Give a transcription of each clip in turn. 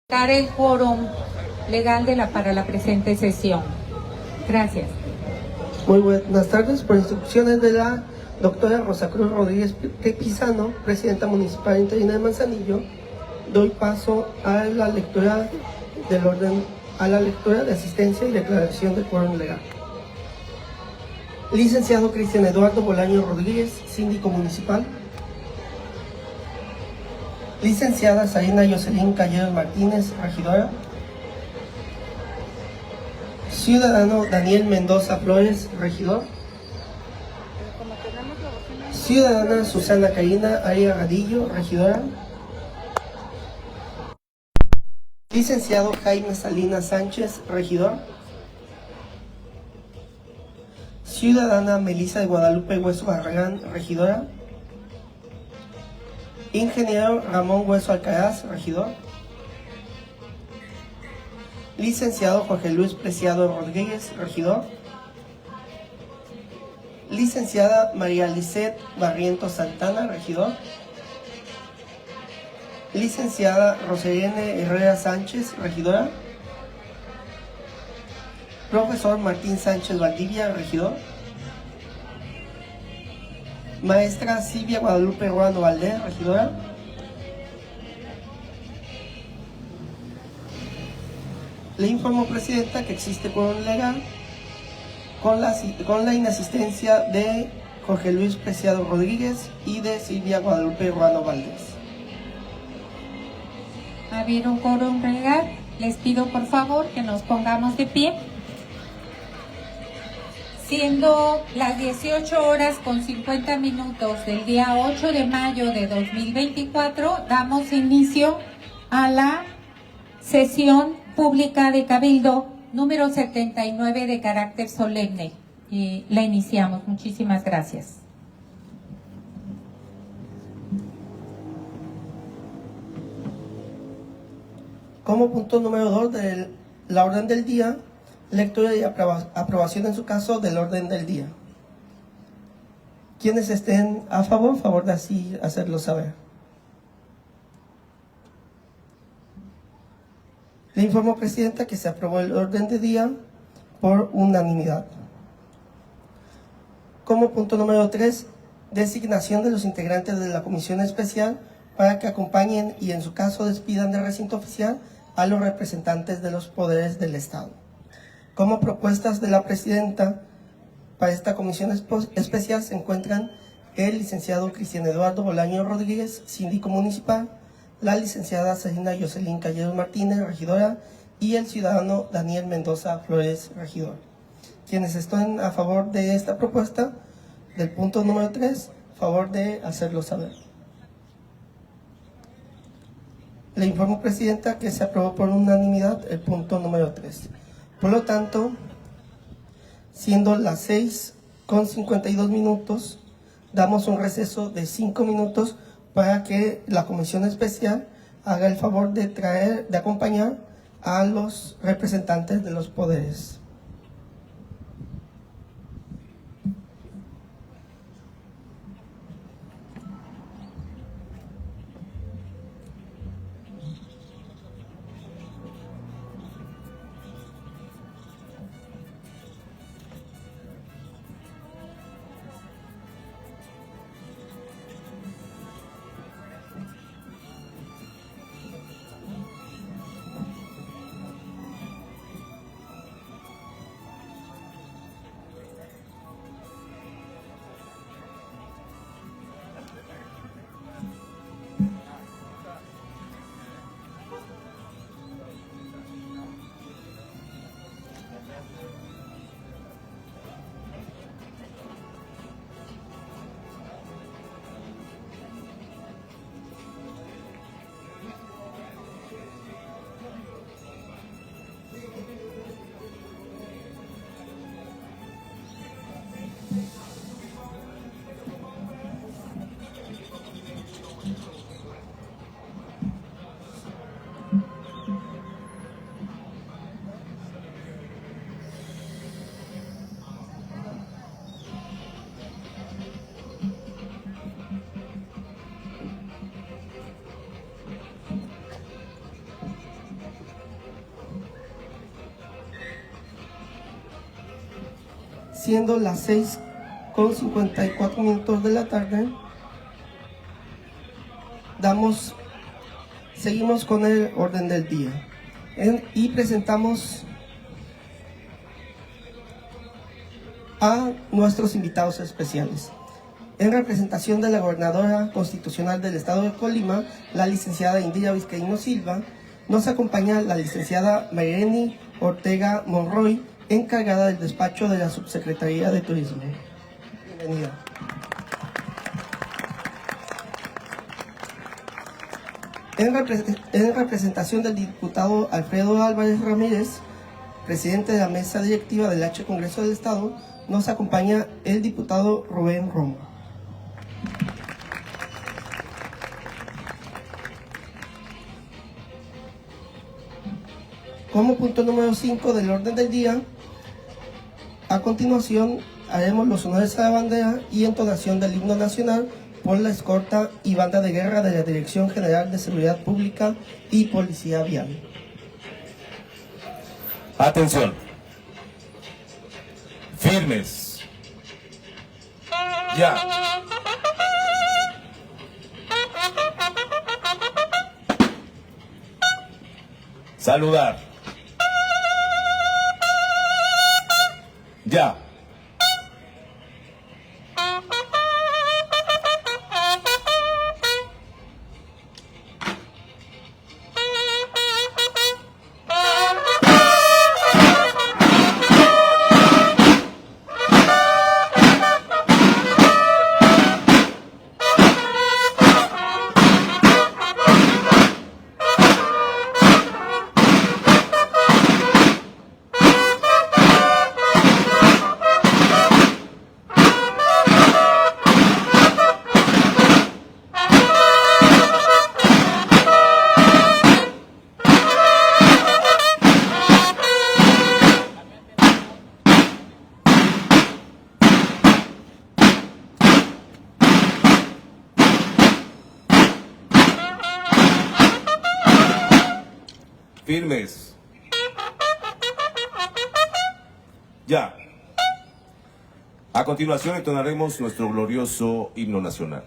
Dar el quórum legal para la presente sesión. Gracias. Muy buenas tardes. Por instrucciones de la doctora Rosa Cruz Rodríguez Pizano, presidenta municipal interina de Manzanillo, doy paso a la lectura del orden, a la lectura de asistencia y declaración de quórum legal. Licenciado Cristian Eduardo Bolaño Rodríguez, síndico municipal. Licenciada Sarina Jocelyn Calleros Martínez, regidora. Ciudadano Daniel Mendoza Flores, regidor. Ciudadana Susana Karina Aria Gadillo, regidora. Licenciado Jaime Salinas Sánchez, regidor. Ciudadana Melissa de Guadalupe Hueso Barragán, regidora. Ingeniero Ramón Hueso Alcaraz, regidor. Licenciado Jorge Luis Preciado Rodríguez, regidor. Licenciada María Lisset Barrientos Santana, regidor. Licenciada Roserene Herrera Sánchez, regidora. Profesor Martín Sánchez Valdivia, regidor. Maestra Silvia Guadalupe Ruano Valdés, regidora. Le informo, presidenta, que existe quórum legal con la inasistencia de Jorge Luis Preciado Rodríguez y de Silvia Guadalupe Ruano Valdés. Ha habido un quórum legal. Les pido por favor que nos pongamos de pie. Siendo las 18:50 del día 8 de mayo de 2024, damos inicio a la sesión pública de Cabildo número 79 de carácter solemne. Y la iniciamos. Muchísimas gracias. Como punto número 2 de la orden del día, lectura y aprobación en su caso del orden del día. Quienes estén a favor de así hacerlo saber. Le informo, presidenta, que se aprobó el orden del día por unanimidad. Como punto número 3, designación de los integrantes de la comisión especial para que acompañen y en su caso despidan del recinto oficial a los representantes de los poderes del Estado. Como propuestas de la presidenta para esta comisión especial se encuentran el licenciado Cristian Eduardo Bolaño Rodríguez, síndico municipal, la licenciada Sarina Jocelyn Calleros Martínez, regidora, y el ciudadano Daniel Mendoza Flores, regidor. Quienes estén a favor de esta propuesta del punto número 3, favor de hacerlo saber. Le informo, presidenta, que se aprobó por unanimidad el punto número 3. Por lo tanto, siendo las 6:52, damos un receso de 5 minutos para que la comisión especial haga el favor de acompañar a los representantes de los poderes. siendo las 6:54 de la tarde. Seguimos con el orden del día y presentamos a nuestros invitados especiales. En representación de la Gobernadora Constitucional del Estado de Colima, la licenciada Indira Vizcaíno Silva, nos acompaña la licenciada Mayreni Ortega Monroy, encargada del despacho de la Subsecretaría de Turismo. Bienvenida. En representación del diputado Alfredo Álvarez Ramírez, presidente de la mesa directiva del H Congreso del Estado, nos acompaña el diputado Rubén Romo. Como punto número 5 del orden del día, a continuación haremos los honores a la bandera y entonación del himno nacional por la escolta y banda de guerra de la Dirección General de Seguridad Pública y Policía Vial. Atención. Firmes. Ya. Saludar. Ya. Firmes. Ya. A continuación entonaremos nuestro glorioso himno nacional.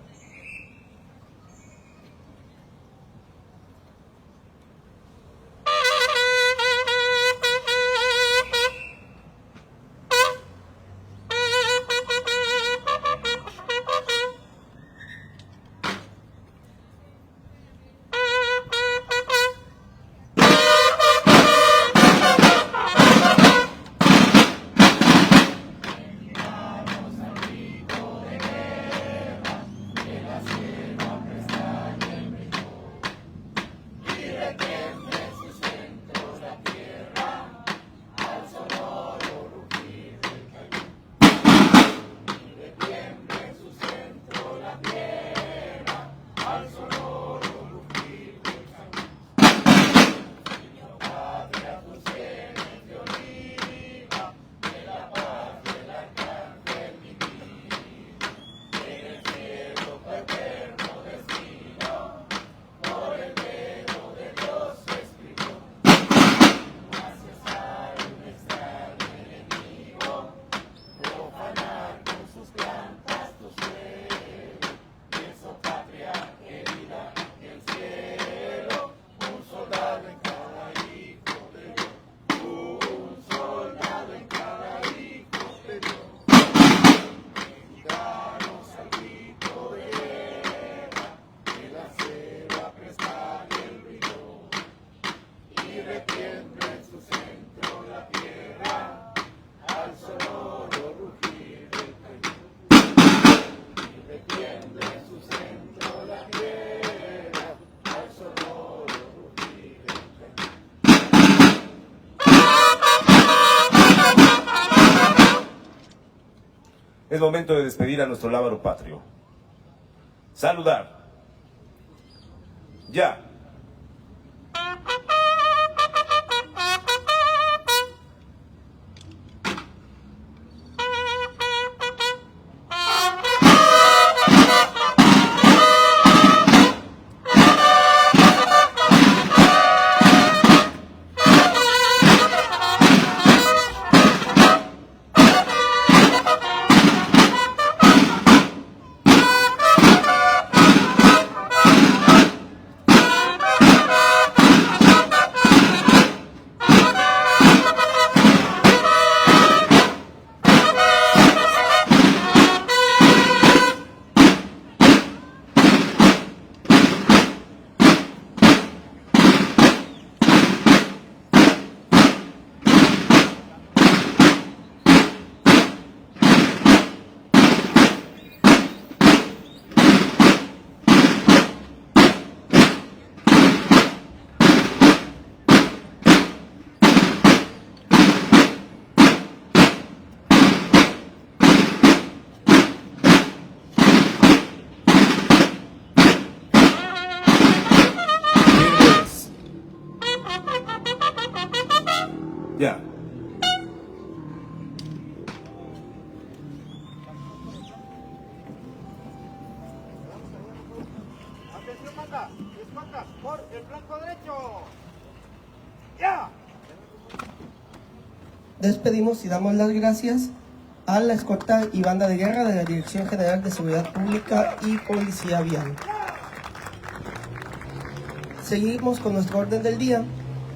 Es momento de despedir a nuestro lábaro patrio. Saludar. Ya. Ya. Atención, manda. Escoltas por el flanco derecho. ¡Ya! Despedimos y damos las gracias a la escolta y banda de guerra de la Dirección General de Seguridad Pública y Policía Vial. Seguimos con nuestro orden del día.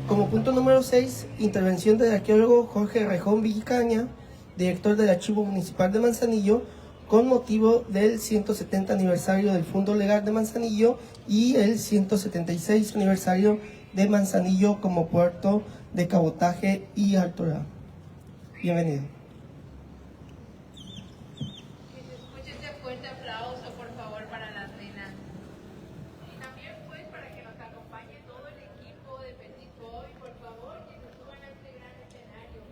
Como punto número 6, intervención del arqueólogo Jorge Rejón Villicaña, director del Archivo Municipal de Manzanillo, con motivo del 170 aniversario del Fundo Legal de Manzanillo y el 176 aniversario de Manzanillo como puerto de cabotaje y altura. Bienvenido. Que se escuche este fuerte aplauso, por favor, para la reina. Y también, pues, para que nos acompañe todo el equipo de Petit Boy, por favor, que se suban a este gran escenario.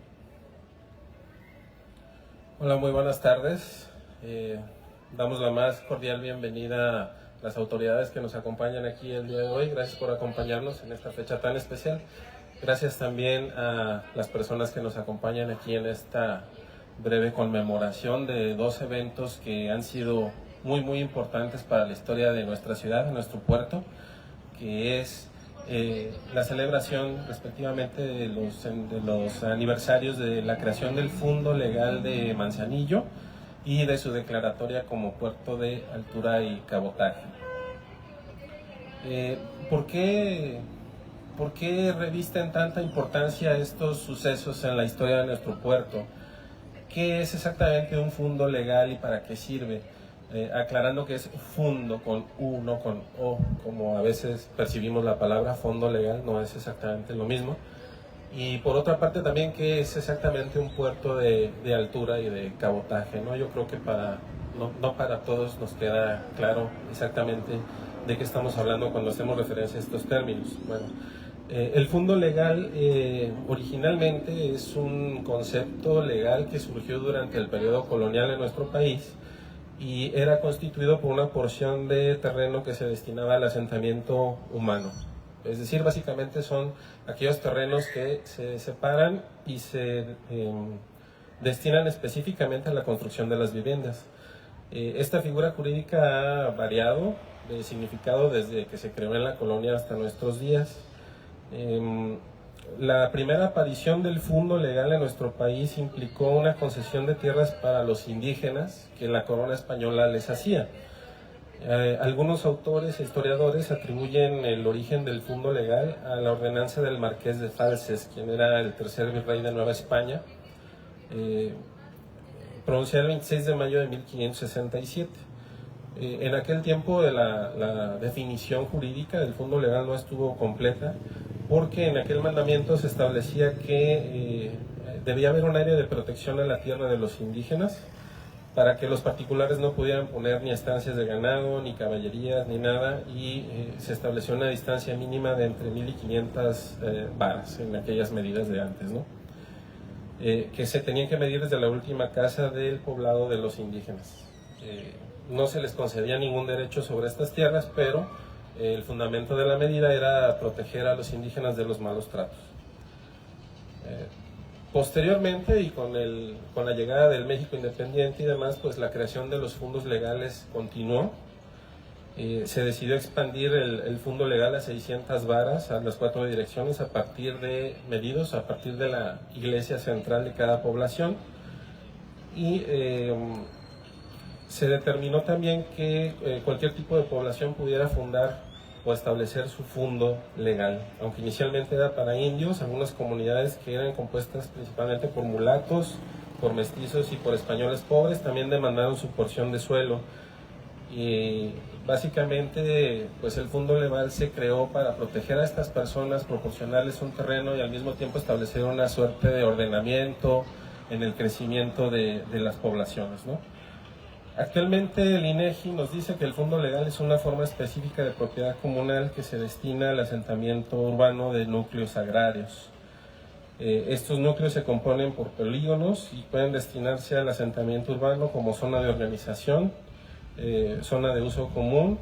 Hola, muy buenas tardes. Damos la más cordial bienvenida a las autoridades que nos acompañan aquí el día de hoy. Gracias por acompañarnos en esta fecha tan especial. Gracias también a las personas que nos acompañan aquí en esta breve conmemoración de dos eventos que han sido muy importantes para la historia de nuestra ciudad, de nuestro puerto, que es la celebración respectivamente de los aniversarios de la creación del Fundo Legal de Manzanillo y de su declaratoria como puerto de altura y cabotaje. ¿Por qué revisten tanta importancia estos sucesos en la historia de nuestro puerto? ¿Qué es exactamente un fundo legal y para qué sirve? Aclarando que es fundo con U, no con O, como a veces percibimos la palabra fondo legal, no es exactamente lo mismo. Y por otra parte también, ¿qué es exactamente un puerto de altura y de cabotaje? ¿No? Yo creo que no para todos nos queda claro exactamente de qué estamos hablando cuando hacemos referencia a estos términos. Bueno, el fundo legal originalmente es un concepto legal que surgió durante el periodo colonial en nuestro país y era constituido por una porción de terreno que se destinaba al asentamiento humano. Es decir, básicamente son aquellos terrenos que se separan y se destinan específicamente a la construcción de las viviendas. Esta figura jurídica ha variado de significado desde que se creó en la colonia hasta nuestros días. La primera aparición del fundo legal en nuestro país implicó una concesión de tierras para los indígenas que la corona española les hacía. Algunos autores e historiadores atribuyen el origen del fundo legal a la ordenanza del Marqués de Falces, quien era el tercer virrey de Nueva España, pronunciada el 26 de mayo de 1567. En aquel tiempo la definición jurídica del fundo legal no estuvo completa, porque en aquel mandamiento se establecía que debía haber un área de protección a la tierra de los indígenas, para que los particulares no pudieran poner ni estancias de ganado, ni caballerías, ni nada, y se estableció una distancia mínima de entre 1500 varas en aquellas medidas de antes, ¿no? Que se tenían que medir desde la última casa del poblado de los indígenas. No se les concedía ningún derecho sobre estas tierras, pero el fundamento de la medida era proteger a los indígenas de los malos tratos. Posteriormente, y con la llegada del México independiente y demás, pues la creación de los fundos legales continuó. Se decidió expandir el fundo legal a 600 varas a las 4 direcciones a partir de la iglesia central de cada población. Y se determinó también que cualquier tipo de población pudiera fundar o establecer su fundo legal, aunque inicialmente era para indios, algunas comunidades que eran compuestas principalmente por mulatos, por mestizos y por españoles pobres, también demandaron su porción de suelo. Y básicamente pues el fundo legal se creó para proteger a estas personas, proporcionarles un terreno y al mismo tiempo establecer una suerte de ordenamiento en el crecimiento de las poblaciones, ¿no? Actualmente el INEGI nos dice que el fundo legal es una forma específica de propiedad comunal que se destina al asentamiento urbano de núcleos agrarios. Estos núcleos se componen por polígonos y pueden destinarse al asentamiento urbano como zona de organización, zona de uso común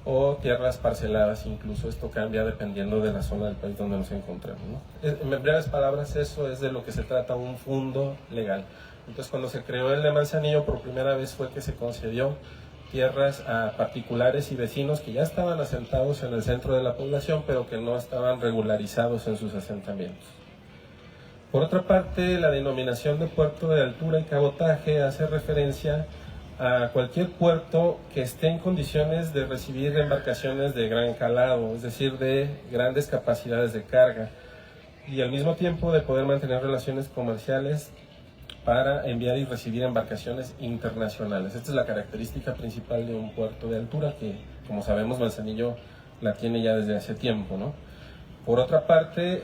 o tierras parceladas, incluso esto cambia dependiendo de la zona del país donde nos encontremos, ¿no? En breves palabras, eso es de lo que se trata un fundo legal. Entonces, cuando se creó el de Manzanillo por primera vez fue que se concedió tierras a particulares y vecinos que ya estaban asentados en el centro de la población, pero que no estaban regularizados en sus asentamientos. Por otra parte, la denominación de puerto de altura y cabotaje hace referencia a cualquier puerto que esté en condiciones de recibir embarcaciones de gran calado, es decir, de grandes capacidades de carga, y al mismo tiempo de poder mantener relaciones comerciales para enviar y recibir embarcaciones internacionales. Esta es la característica principal de un puerto de altura que, como sabemos, Manzanillo la tiene ya desde hace tiempo, ¿no? Por otra parte,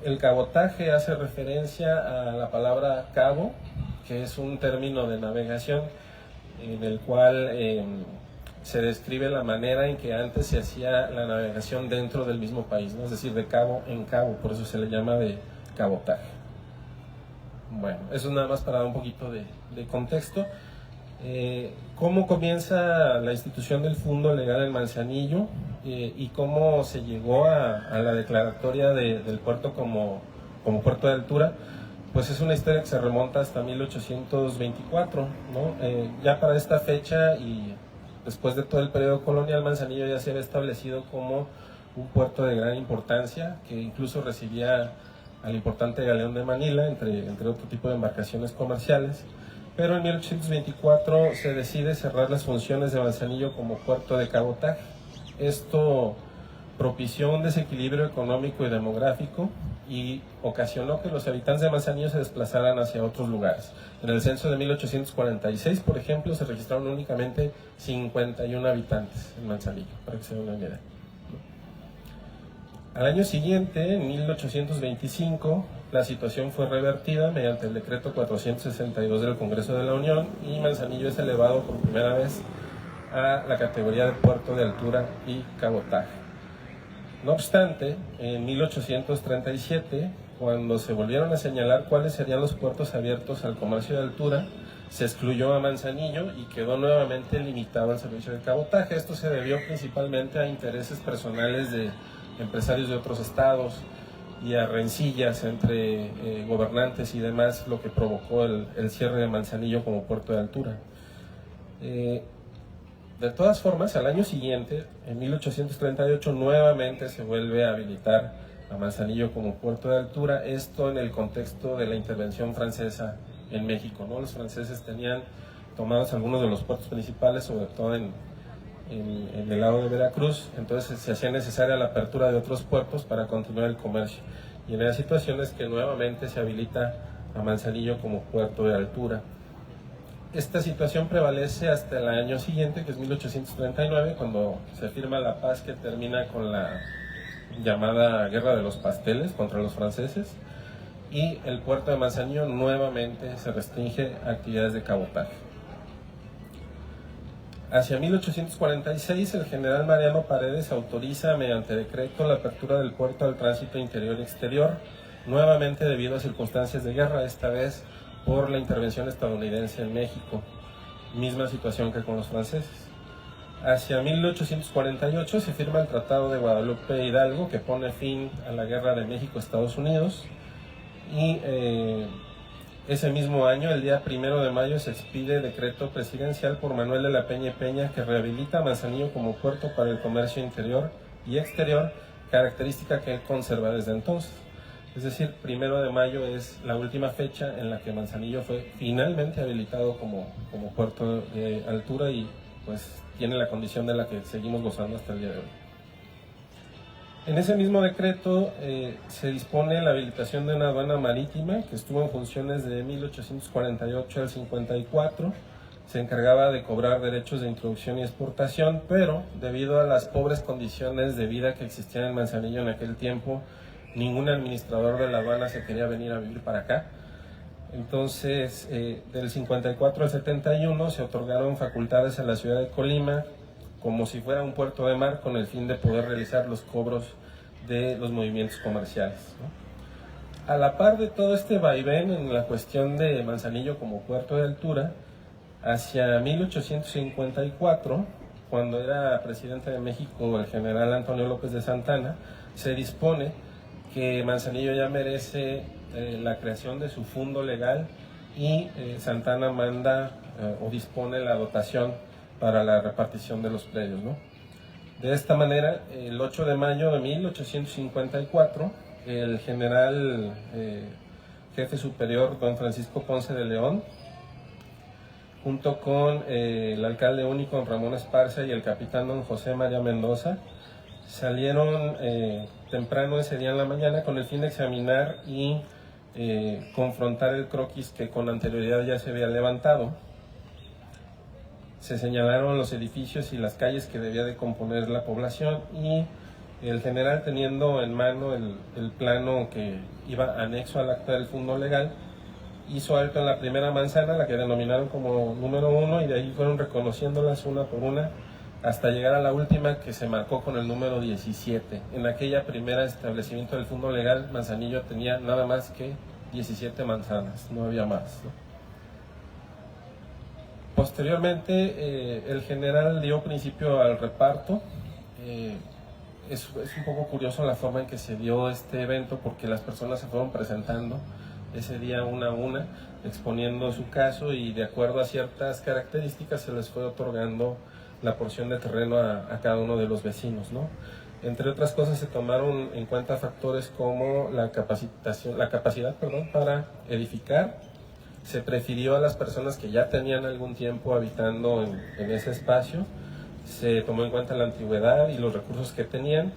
el cabotaje hace referencia a la palabra cabo, que es un término de navegación en el cual se describe la manera en que antes se hacía la navegación dentro del mismo país, ¿no? Es decir, de cabo en cabo, por eso se le llama de cabotaje. Bueno, eso es nada más para dar un poquito de contexto. ¿Cómo comienza la institución del Fundo Legal en Manzanillo y cómo se llegó a la declaratoria del puerto como puerto de altura? Pues es una historia que se remonta hasta 1824, ¿no? Ya para esta fecha y después de todo el periodo colonial, Manzanillo ya se había establecido como un puerto de gran importancia, que incluso recibía al importante galeón de Manila, entre otro tipo de embarcaciones comerciales. Pero en 1824 se decide cerrar las funciones de Manzanillo como puerto de cabotaje. Esto propició un desequilibrio económico y demográfico y ocasionó que los habitantes de Manzanillo se desplazaran hacia otros lugares. En el censo de 1846, por ejemplo, se registraron únicamente 51 habitantes en Manzanillo, para que se den una idea. Al año siguiente, en 1825, la situación fue revertida mediante el decreto 462 del Congreso de la Unión y Manzanillo es elevado por primera vez a la categoría de puerto de altura y cabotaje. No obstante, en 1837, cuando se volvieron a señalar cuáles serían los puertos abiertos al comercio de altura, se excluyó a Manzanillo y quedó nuevamente limitado al servicio de cabotaje. Esto se debió principalmente a intereses personales de empresarios de otros estados y a rencillas entre gobernantes y demás, lo que provocó el cierre de Manzanillo como puerto de altura. De todas formas, al año siguiente, en 1838, nuevamente se vuelve a habilitar a Manzanillo como puerto de altura, esto en el contexto de la intervención francesa en México, ¿no? Los franceses tenían tomados algunos de los puertos principales, sobre todo en el lado de Veracruz, entonces se hacía necesaria la apertura de otros puertos para continuar el comercio. Y en esas situaciones que nuevamente se habilita a Manzanillo como puerto de altura. Esta situación prevalece hasta el año siguiente, que es 1839, cuando se firma la paz que termina con la llamada Guerra de los Pasteles contra los franceses, y el puerto de Manzanillo nuevamente se restringe a actividades de cabotaje. Hacia 1846, el general Mariano Paredes autoriza mediante decreto la apertura del puerto al tránsito interior y exterior, nuevamente debido a circunstancias de guerra, esta vez por la intervención estadounidense en México, misma situación que con los franceses. Hacia 1848 se firma el Tratado de Guadalupe Hidalgo, que pone fin a la guerra de México-Estados Unidos, y ese mismo año, el día 1 de mayo, se expide decreto presidencial por Manuel de la Peña y Peña que rehabilita Manzanillo como puerto para el comercio interior y exterior, característica que él conserva desde entonces. Es decir, 1 de mayo es la última fecha en la que Manzanillo fue finalmente habilitado como puerto de altura y pues tiene la condición de la que seguimos gozando hasta el día de hoy. En ese mismo decreto se dispone la habilitación de una aduana marítima que estuvo en funciones de 1848 al 54. Se encargaba de cobrar derechos de introducción y exportación, pero debido a las pobres condiciones de vida que existían en Manzanillo en aquel tiempo, ningún administrador de la aduana se quería venir a vivir para acá. Entonces, del 54 al 71 se otorgaron facultades a la ciudad de Colima, como si fuera un puerto de mar, con el fin de poder realizar los cobros de los movimientos comerciales, ¿no? A la par de todo este vaivén en la cuestión de Manzanillo como puerto de altura, hacia 1854, cuando era presidente de México el general Antonio López de Santana, se dispone que Manzanillo ya merece la creación de su fondo legal y Santana manda o dispone la dotación para la repartición de los predios, ¿no? De esta manera, el 8 de mayo de 1854, el general jefe superior don Francisco Ponce de León, junto con el alcalde único don Ramón Esparza y el capitán don José María Mendoza, salieron temprano ese día en la mañana con el fin de examinar y confrontar el croquis que con anterioridad ya se había levantado. Se señalaron los edificios y las calles que debía de componer la población y el general, teniendo en mano el plano que iba anexo al acta del fondo legal, hizo alto en la primera manzana, la que denominaron como número 1, y de ahí fueron reconociéndolas una por una hasta llegar a la última, que se marcó con el número 17. En aquella primera establecimiento del fondo legal, Manzanillo tenía nada más que 17 manzanas, no había más, ¿no? Posteriormente, el general dio principio al reparto. Es un poco curioso la forma en que se dio este evento, porque las personas se fueron presentando ese día una a una, exponiendo su caso, y de acuerdo a ciertas características se les fue otorgando la porción de terreno a cada uno de los vecinos, ¿no? Entre otras cosas, se tomaron en cuenta factores como la capacidad para edificar. Se prefirió a las personas que ya tenían algún tiempo habitando en ese espacio, se tomó en cuenta la antigüedad y los recursos que tenían,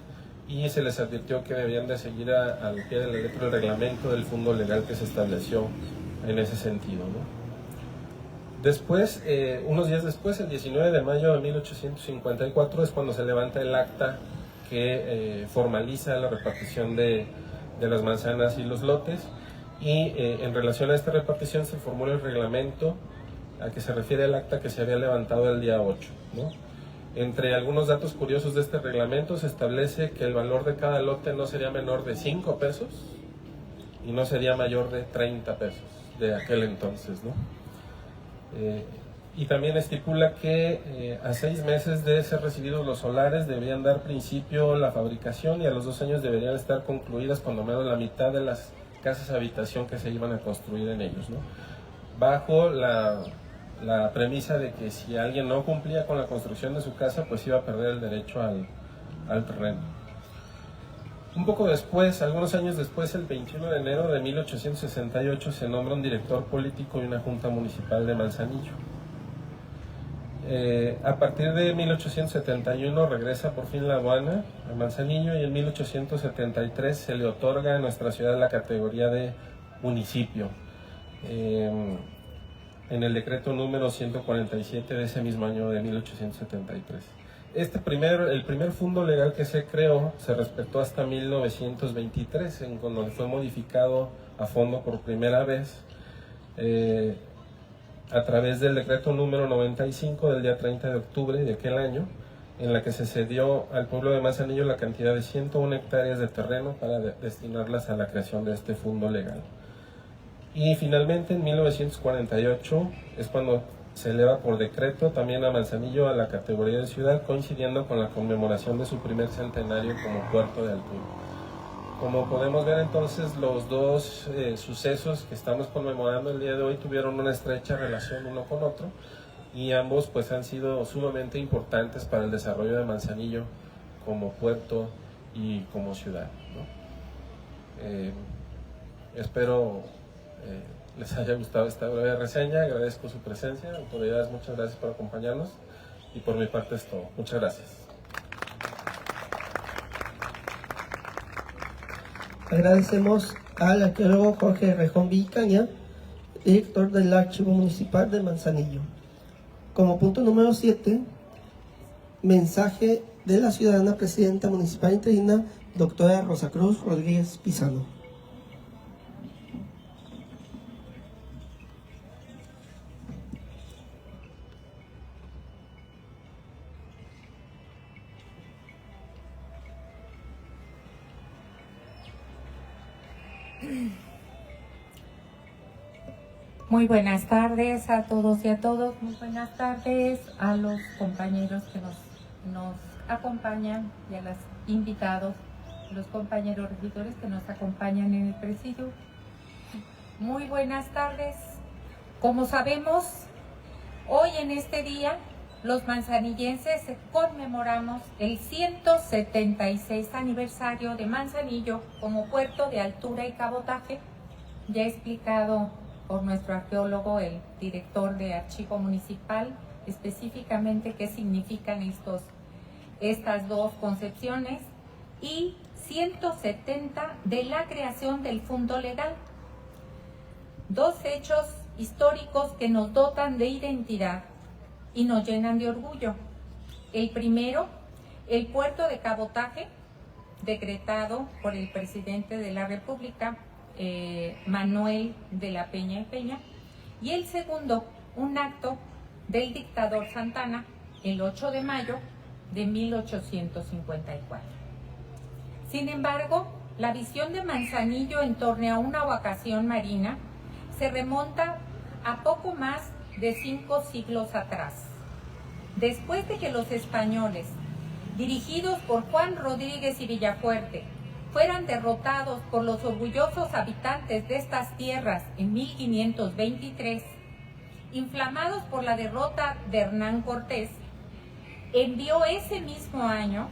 y se les advirtió que debían de seguir al pie de la letra el reglamento del fondo legal que se estableció en ese sentido, ¿no? Después, unos días después, el 19 de mayo de 1854, es cuando se levanta el acta que formaliza la repartición de las manzanas y los lotes, y en relación a esta repartición se formula el reglamento a que se refiere el acta que se había levantado el día 8, ¿no? Entre algunos datos curiosos de este reglamento, se establece que el valor de cada lote no sería menor de 5 pesos y no sería mayor de 30 pesos de aquel entonces, ¿no? Y también estipula que a 6 meses de ser recibidos los solares debían dar principio la fabricación, y a los 2 años deberían estar concluidas cuando menos la mitad de las casas de habitación que se iban a construir en ellos, ¿no? Bajo la premisa de que si alguien no cumplía con la construcción de su casa, pues iba a perder el derecho al terreno. Un poco después, algunos años después, el 21 de enero de 1868, se nombra un director político y una junta municipal de Manzanillo. A partir de 1871 regresa por fin la aduana a Manzanillo, y en 1873 se le otorga a nuestra ciudad la categoría de municipio, en el decreto número 147 de ese mismo año de 1873. El primer fondo legal que se creó se respetó hasta 1923, en cuando fue modificado a fondo por primera vez, a través del decreto número 95 del día 30 de octubre de aquel año, en la que se cedió al pueblo de Manzanillo la cantidad de 101 hectáreas de terreno para destinarlas a la creación de este fondo legal. Y finalmente, en 1948, es cuando se eleva por decreto también a Manzanillo a la categoría de ciudad, coincidiendo con la conmemoración de su primer centenario como puerto de altura. Como podemos ver, entonces, los dos sucesos que estamos conmemorando el día de hoy tuvieron una estrecha relación uno con otro, y ambos pues han sido sumamente importantes para el desarrollo de Manzanillo como puerto y como ciudad, ¿no? Espero les haya gustado esta breve reseña. Agradezco su presencia. Autoridades, muchas gracias por acompañarnos, y por mi parte es todo. Muchas gracias. Agradecemos al arqueólogo Jorge Rejón Vicaña, director del Archivo Municipal de Manzanillo. Como punto número 7, mensaje de la ciudadana presidenta municipal interina, doctora Rosa Cruz Rodríguez Pizano. Muy buenas tardes a todos y a todas. Muy buenas tardes a los compañeros que nos nos acompañan y a los invitados, los compañeros regidores que nos acompañan en el presidio. Muy buenas tardes. Como sabemos, hoy en este día los manzanillenses conmemoramos el 176 aniversario de Manzanillo como puerto de altura y cabotaje, ya explicado por nuestro arqueólogo, el director de Archivo Municipal, específicamente qué significan estas dos concepciones, y 170 de la creación del Fundo Legal. Dos hechos históricos que nos dotan de identidad y nos llenan de orgullo. El primero, el puerto de cabotaje, decretado por el presidente de la República, Manuel de la Peña y Peña, y el segundo, un acto del dictador Santana, el 8 de mayo de 1854. Sin embargo, la visión de Manzanillo en torno a una vacación marina se remonta a poco más de 5 siglos atrás. Después de que los españoles, dirigidos por Juan Rodríguez y Villafuerte, fueran derrotados por los orgullosos habitantes de estas tierras en 1523, inflamados por la derrota de Hernán Cortés, envió ese mismo año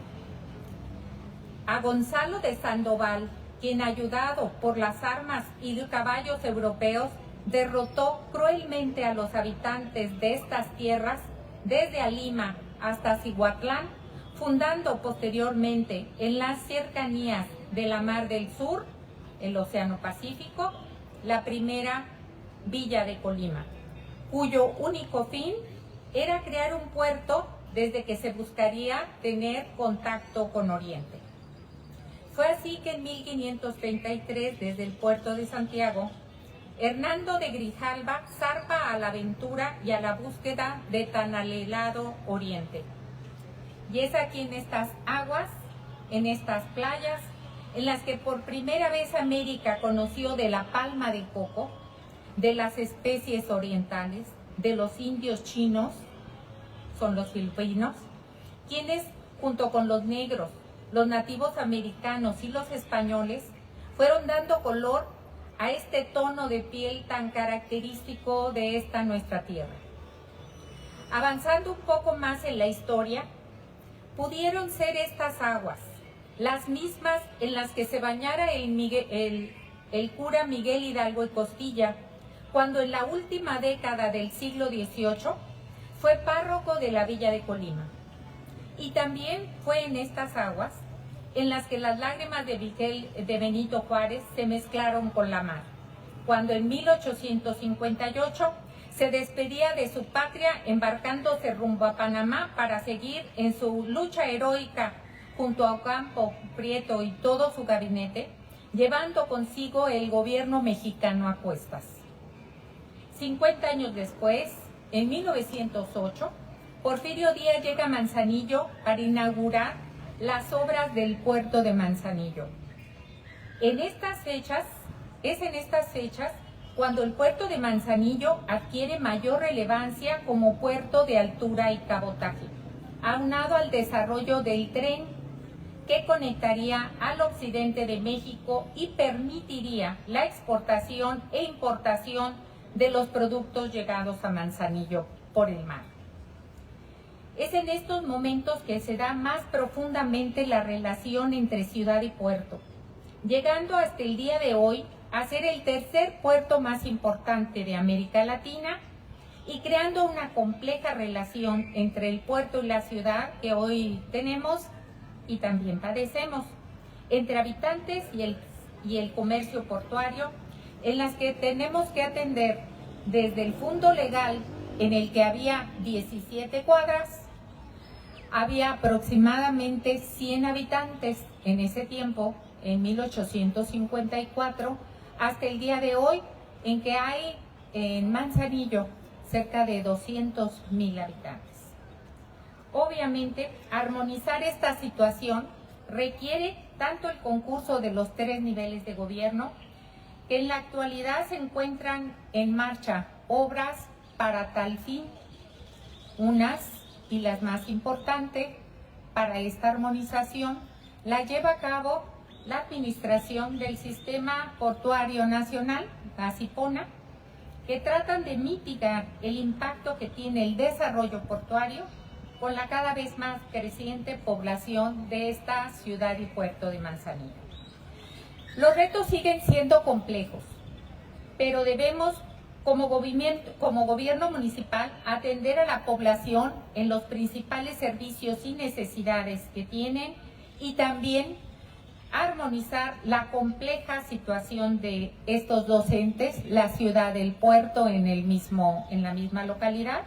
a Gonzalo de Sandoval, quien, ayudado por las armas y los caballos europeos, derrotó cruelmente a los habitantes de estas tierras desde Alima hasta Cihuatlán, fundando posteriormente en las cercanías de la Mar del Sur, el Océano Pacífico, la primera villa de Colima, cuyo único fin era crear un puerto desde que se buscaría tener contacto con Oriente. Fue así que en 1533, desde el puerto de Santiago, Hernando de Grijalva zarpa a la aventura y a la búsqueda de tan anhelado Oriente. Y es aquí en estas aguas, en estas playas, en las que por primera vez América conoció de la palma de coco, de las especies orientales, de los indios chinos, son los filipinos, quienes junto con los negros, los nativos americanos y los españoles fueron dando color a este tono de piel tan característico de esta nuestra tierra. Avanzando un poco más en la historia, pudieron ser estas aguas las mismas en las que se bañara el cura Miguel Hidalgo y Costilla, cuando en la última década del siglo XVIII fue párroco de la villa de Colima. Y también fue en estas aguas en las que las lágrimas de Benito Juárez se mezclaron con la mar, cuando en 1858 se despedía de su patria embarcándose rumbo a Panamá para seguir en su lucha heroica junto a Ocampo, Prieto y todo su gabinete, llevando consigo el gobierno mexicano a cuestas. 50 años después, en 1908, Porfirio Díaz llega a Manzanillo para inaugurar las obras del puerto de Manzanillo. Es en estas fechas cuando el puerto de Manzanillo adquiere mayor relevancia como puerto de altura y cabotaje, aunado al desarrollo del tren que conectaría al occidente de México y permitiría la exportación e importación de los productos llegados a Manzanillo por el mar. Es en estos momentos que se da más profundamente la relación entre ciudad y puerto, llegando hasta el día de hoy a ser el tercer puerto más importante de América Latina y creando una compleja relación entre el puerto y la ciudad que hoy tenemos y también padecemos, entre habitantes y el comercio portuario, en las que tenemos que atender desde el Fundo Legal, en el que había 17 cuadras, había aproximadamente 100 habitantes en ese tiempo, en 1854, hasta el día de hoy, en que hay en Manzanillo cerca de 200,000 habitantes. Obviamente, armonizar esta situación requiere tanto el concurso de los 3 niveles de gobierno, que en la actualidad se encuentran en marcha obras para tal fin. Unas, y las más importantes, para esta armonización la lleva a cabo la Administración del Sistema Portuario Nacional, la CIPONA, que tratan de mitigar el impacto que tiene el desarrollo portuario con la cada vez más creciente población de esta ciudad y puerto de Manzanillo. Los retos siguen siendo complejos, pero debemos, como gobierno municipal, atender a la población en los principales servicios y necesidades que tienen y también armonizar la compleja situación de estos dos entes, la ciudad del puerto en la misma localidad,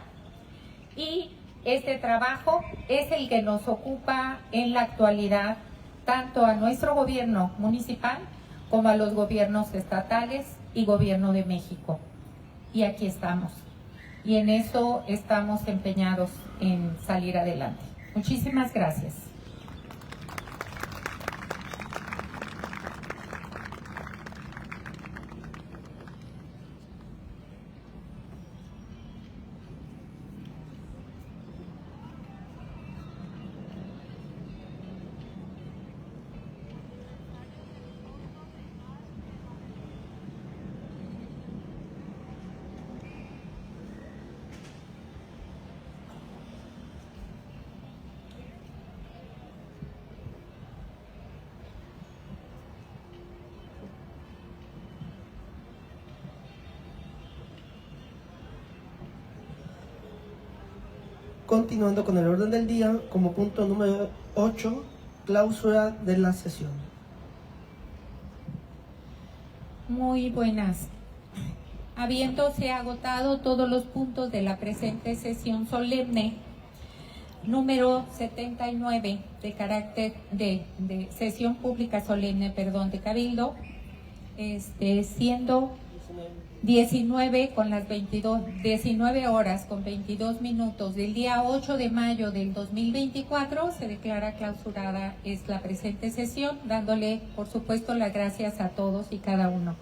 y este trabajo es el que nos ocupa en la actualidad tanto a nuestro gobierno municipal como a los gobiernos estatales y gobierno de México. Y aquí estamos. Y en eso estamos empeñados en salir adelante. Muchísimas gracias. Continuando con el orden del día, como punto número 8, clausura de la sesión. Muy buenas. Habiéndose agotado todos los puntos de la presente sesión solemne, número 79 de carácter de sesión pública solemne, de Cabildo, siendo 19 horas con 22 minutos del día 8 de mayo del 2024, se declara clausurada la presente sesión, dándole, por supuesto, las gracias a todos y cada uno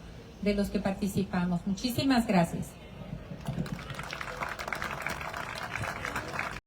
de los que participamos. Muchísimas gracias.